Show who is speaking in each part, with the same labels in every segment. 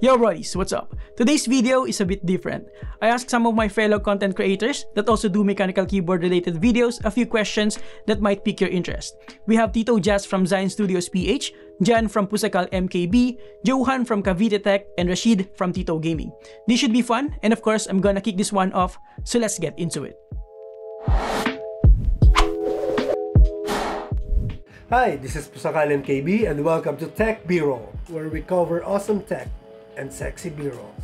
Speaker 1: Yo buddies, what's up? Today's video is a bit different. I asked some of my fellow content creators that also do mechanical keyboard related videos a few questions that might pique your interest. We have Tito Jazz from Zion Studios PH, Jan from Pusakal MKB, Johan from Cavite Tech, and Rashid from Tito Gaming. This should be fun, and of course I'm gonna kick this one off, so let's get into it.
Speaker 2: Hi, this is Pusakal MKB and welcome to TechBroll, where we cover awesome tech and sexy B-rolls.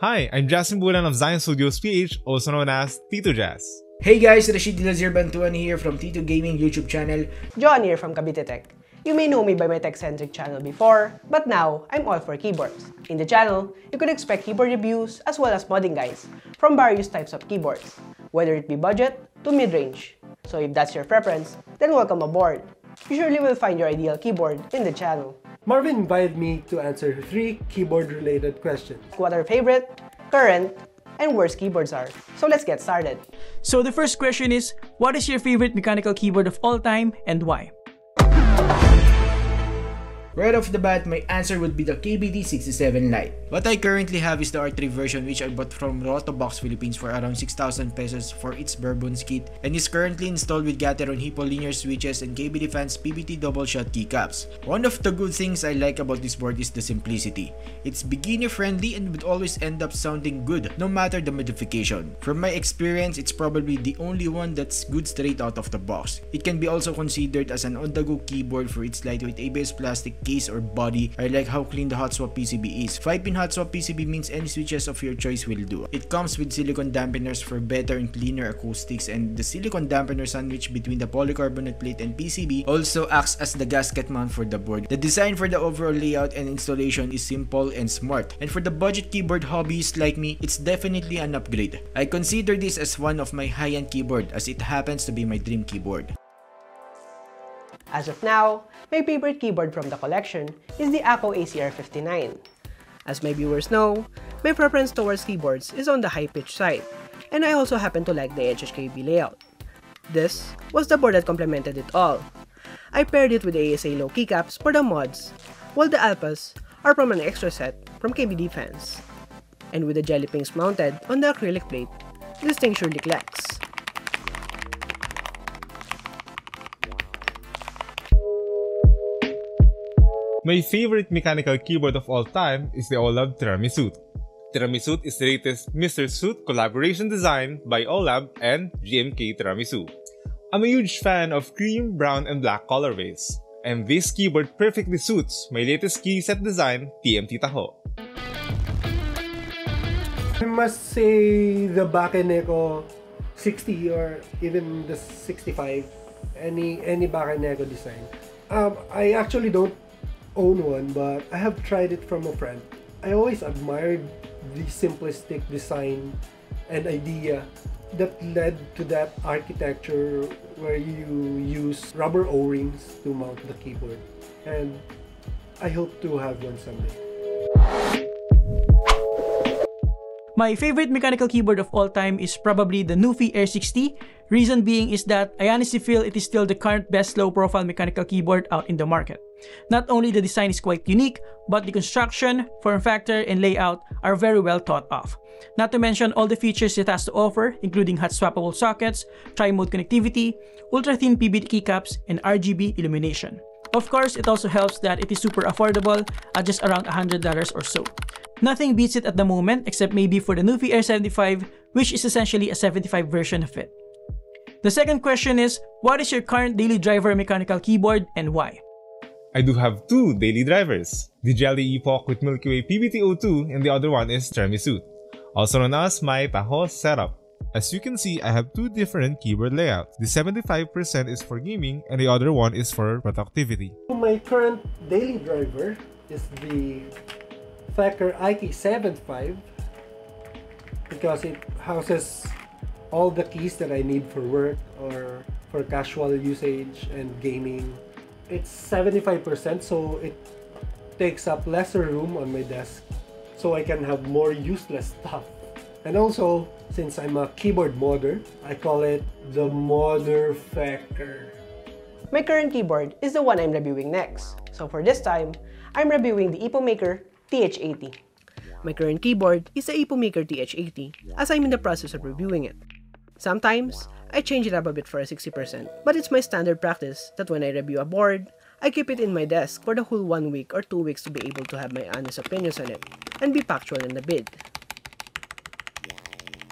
Speaker 3: Hi, I'm Justin Bulan of Zion Studios PH, also known as Tito Jazz.
Speaker 4: Hey guys, Rashid Bantuan here from Tito Gaming YouTube channel.
Speaker 5: John here from Cavite Tech. You may know me by my tech-centric channel before, but now I'm all for keyboards. In the channel, you could expect keyboard reviews as well as modding guides from various types of keyboards, whether it be budget to mid-range. So if that's your preference, then welcome aboard. You surely will find your ideal keyboard in the channel.
Speaker 2: Marvin invited me to answer 3 keyboard-related questions.
Speaker 5: What our favorite, current, and worst keyboards are. So let's get started.
Speaker 1: So the first question is, what is your favorite mechanical keyboard of all time and why?
Speaker 4: Right off the bat, my answer would be the KBD67 Lite. What I currently have is the R3 version, which I bought from Rotobox Philippines for around 6,000 pesos for its bare bones kit, and is currently installed with Gateron Hippo linear switches and KBD Fans PBT double shot keycaps. One of the good things I like about this board is the simplicity. It's beginner friendly and would always end up sounding good, no matter the modification. From my experience, it's probably the only one that's good straight out of the box. It can be also considered as an on-the-go keyboard for its lightweight ABS plastic case or body. I like how clean the hot swap PCB is. 5-pin hot swap PCB means any switches of your choice will do. It comes with silicone dampeners for better and cleaner acoustics, and the silicone dampener sandwich between the polycarbonate plate and PCB also acts as the gasket mount for the board. The design for the overall layout and installation is simple and smart, and for the budget keyboard hobbyists like me, it's definitely an upgrade. I consider this as one of my high-end keyboard, as it happens to be my dream keyboard.
Speaker 5: As of now, my favorite keyboard from the collection is the ACO ACR59. As my viewers know, my preference towards keyboards is on the high-pitch side, and I also happen to like the HHKB layout. This was the board that complemented it all. I paired it with the ASA low keycaps for the mods, while the alphas are from an extra set from KBD Fans. And with the jelly pings mounted on the acrylic plate, this thing surely clicks.
Speaker 3: My favorite mechanical keyboard of all time is the OLAB Tiramisut. Tiramisut is the latest Mr. Suit collaboration design by OLAB and GMK Tiramisu. I'm a huge fan of cream, brown, and black colorways, and this keyboard perfectly suits my latest key set design, TMT Taho.
Speaker 2: I must say the Bakeneko 60 or even the 65, any Bakeneko design. I actually don't own one, but I have tried it from a friend. I always admired the simplistic design and idea that led to that architecture where you use rubber O-rings to mount the keyboard, and I hope to have one someday.
Speaker 1: My favorite mechanical keyboard of all time is probably the Newfie Air 60. Reason being is that I honestly feel it is still the current best low-profile mechanical keyboard out in the market. Not only the design is quite unique, but the construction, form factor, and layout are very well thought of. Not to mention all the features it has to offer, including hot swappable sockets, tri-mode connectivity, ultra-thin PBT keycaps, and RGB illumination. Of course, it also helps that it is super affordable at just around $100 or so. Nothing beats it at the moment except maybe for the Newfie Air 75, which is essentially a 75 version of it. The second question is, what is your current daily driver mechanical keyboard and why?
Speaker 3: I do have 2 daily drivers, the Jelly Epoch with Milky Way PBT02 and the other one is Tiramisut, also known as my Taho setup. As you can see, I have 2 different keyboard layouts. The 75% is for gaming and the other one is for productivity.
Speaker 2: My current daily driver is the Thacker IK75 because it houses all the keys that I need for work or for casual usage and gaming. It's 75%, so it takes up lesser room on my desk, so I can have more useless stuff. And also, since I'm a keyboard modder, I call it the Modder Factor.
Speaker 5: My current keyboard is the one I'm reviewing next. So for this time, I'm reviewing the EpoMaker TH80. My current keyboard is the Epomaker TH80 as I'm in the process of reviewing it. Sometimes, I change it up a bit for a 60%, but it's my standard practice that when I review a board, I keep it in my desk for the whole 1 week or 2 weeks to be able to have my honest opinions on it and be factual in the bid.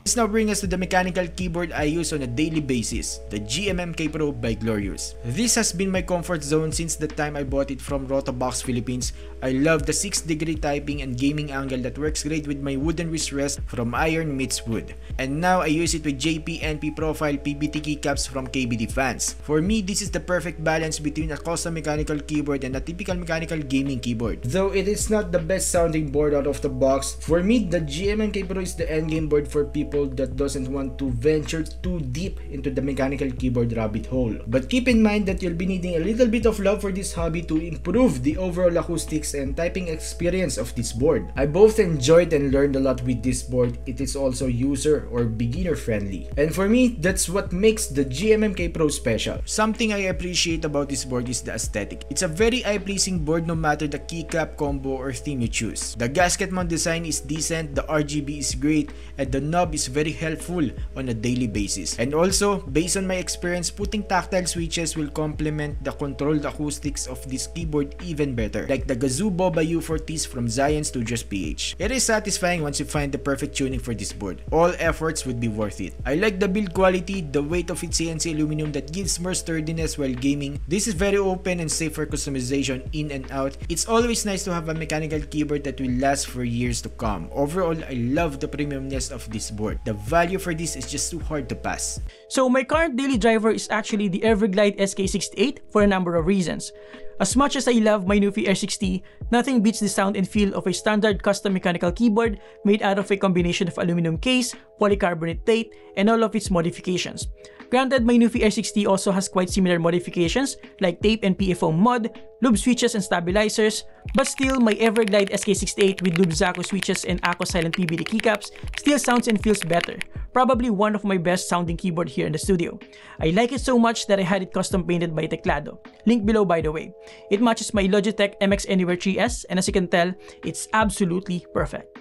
Speaker 4: This now brings us to the mechanical keyboard I use on a daily basis, the TechBroll by Glorious. This has been my comfort zone since the time I bought it from Rotobox Philippines. I love the 6-degree typing and gaming angle that works great with my wooden wrist rest from iron meets wood. And now I use it with JP-NP profile PBT keycaps from KBD fans. For me, this is the perfect balance between a custom mechanical keyboard and a typical mechanical gaming keyboard. Though it is not the best sounding board out of the box, for me the TechBroll is the endgame board for people that doesn't want to venture too deep into the mechanical keyboard rabbit hole. But keep in mind that you'll be needing a little bit of love for this hobby to improve the overall acoustics and typing experience of this board. I both enjoyed and learned a lot with this board. It is also user or beginner friendly. And for me, that's what makes the TechBroll special. Something I appreciate about this board is the aesthetic. It's a very eye-pleasing board no matter the keycap combo or theme you choose. The gasket mount design is decent, the RGB is great, and the knob is very helpful on a daily basis. And also, based on my experience, putting tactile switches will complement the controlled acoustics of this keyboard even better, like the Gazoo Boba U40s from Zion Studios PH. It is satisfying once you find the perfect tuning for this board. All efforts would be worth it. I like the build quality, the weight of its CNC aluminum that gives more sturdiness while gaming. This is very open and safe for customization in and out. It's always nice to have a mechanical keyboard that will last for years to come. Overall, I love the premiumness of this board. The value for this is just too hard to pass.
Speaker 1: So my current daily driver is actually the Everglide SK68 for a number of reasons. As much as I love my Nufy R60, nothing beats the sound and feel of a standard custom mechanical keyboard made out of a combination of aluminum case, polycarbonate plate, and all of its modifications. Granted, my Nufy R60 also has quite similar modifications like tape and PFO mod, lube switches and stabilizers, but still my Everglide SK68 with lube Zaku switches and Aqua Silent PBD keycaps still sounds and feels better. Probably one of my best sounding keyboard here in the studio. I like it so much that I had it custom painted by Teclado. Link below by the way. It matches my Logitech MX Anywhere 3S and as you can tell, it's absolutely perfect.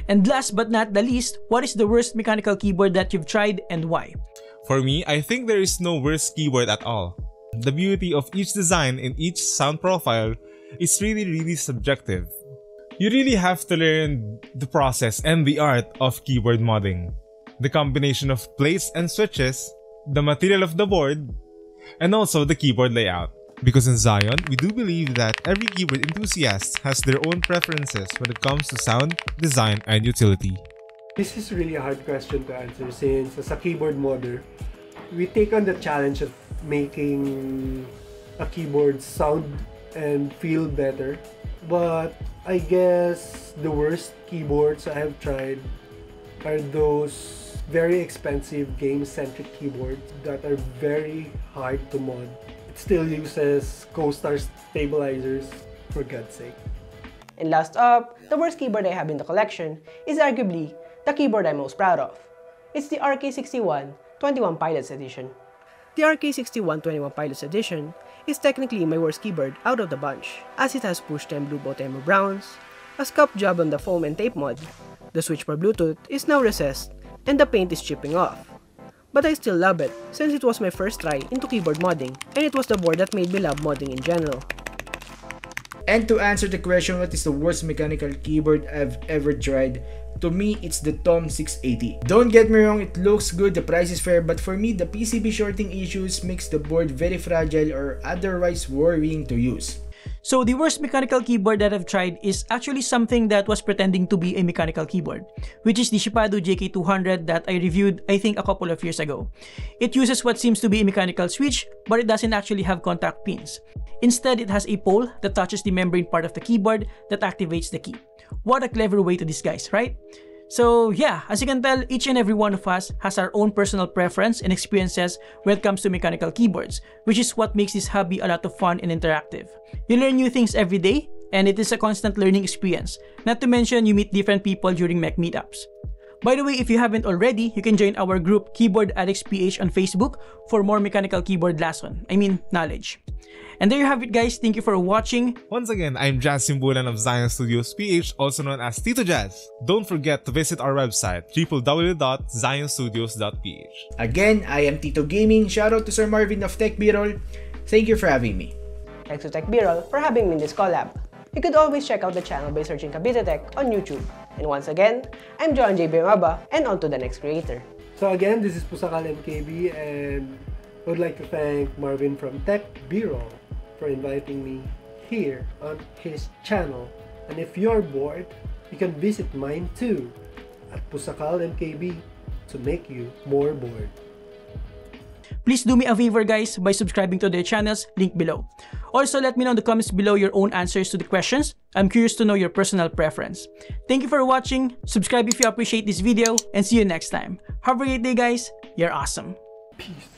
Speaker 1: And last but not the least, what is the worst mechanical keyboard that you've tried and why?
Speaker 3: For me, I think there is no worst keyboard at all. The beauty of each design and each sound profile is really subjective. You really have to learn the process and the art of keyboard modding. The combination of plates and switches, the material of the board, and also the keyboard layout. Because in Zion, we do believe that every keyboard enthusiast has their own preferences when it comes to sound, design, and utility.
Speaker 2: This is really a hard question to answer since as a keyboard modder, we take on the challenge of making a keyboard sound and feel better. But I guess the worst keyboards I have tried are those very expensive game-centric keyboards that are very hard to mod. It still uses Co-Star stabilizers, for God's sake.
Speaker 5: And last up, the worst keyboard I have in the collection is arguably the keyboard I'm most proud of. It's the RK61 21 Pilots Edition. The RK61 21 Pilots Edition is technically my worst keyboard out of the bunch, as it has push 10 Blue Botemo Browns, a scuff job on the foam and tape mod, the switch for Bluetooth is now recessed, and the paint is chipping off. But I still love it since it was my first try into keyboard modding, and it was the board that made me love modding in general.
Speaker 4: And to answer the question what is the worst mechanical keyboard I've ever tried, to me it's the Tom 680. Don't get me wrong, it looks good, the price is fair, but for me the PCB shorting issues makes the board very fragile or otherwise worrying to use.
Speaker 1: So the worst mechanical keyboard that I've tried is actually something that was pretending to be a mechanical keyboard, which is the Shipado JK200 that I reviewed I think a couple of years ago. It uses what seems to be a mechanical switch, but it doesn't actually have contact pins. Instead, it has a pole that touches the membrane part of the keyboard that activates the key. What a clever way to disguise, right? So yeah, as you can tell, each and every one of us has our own personal preference and experiences when it comes to mechanical keyboards, which is what makes this hobby a lot of fun and interactive. You learn new things every day, and it is a constant learning experience, not to mention you meet different people during mech meetups. By the way, if you haven't already, you can join our group Keyboard Addicts PH on Facebook for more mechanical keyboard knowledge. And there you have it, guys. Thank you for watching.
Speaker 3: Once again, I'm Jazz Simbulan of Zion Studios PH, also known as Tito Jazz. Don't forget to visit our website, www.zionstudios.ph.
Speaker 4: Again, I am Tito Gaming. Shoutout to Sir Marvin of TechBroll. Thank you for having me.
Speaker 5: Thanks to TechBroll for having me in this collab. You could always check out the channel by searching Kabita Tech on YouTube. And once again, I'm John J. Maba, and on to the next creator.
Speaker 2: So again, this is Pusakal MKB, and I would like to thank Marvin from TechBroll for inviting me here on his channel. And if you're bored, you can visit mine too at Pusakal MKB to make you more bored.
Speaker 1: Please do me a favor, guys, by subscribing to their channels, link below. Also, let me know in the comments below your own answers to the questions. I'm curious to know your personal preference. Thank you for watching, subscribe if you appreciate this video, and see you next time. Have a great day, guys. You're awesome.
Speaker 2: Peace.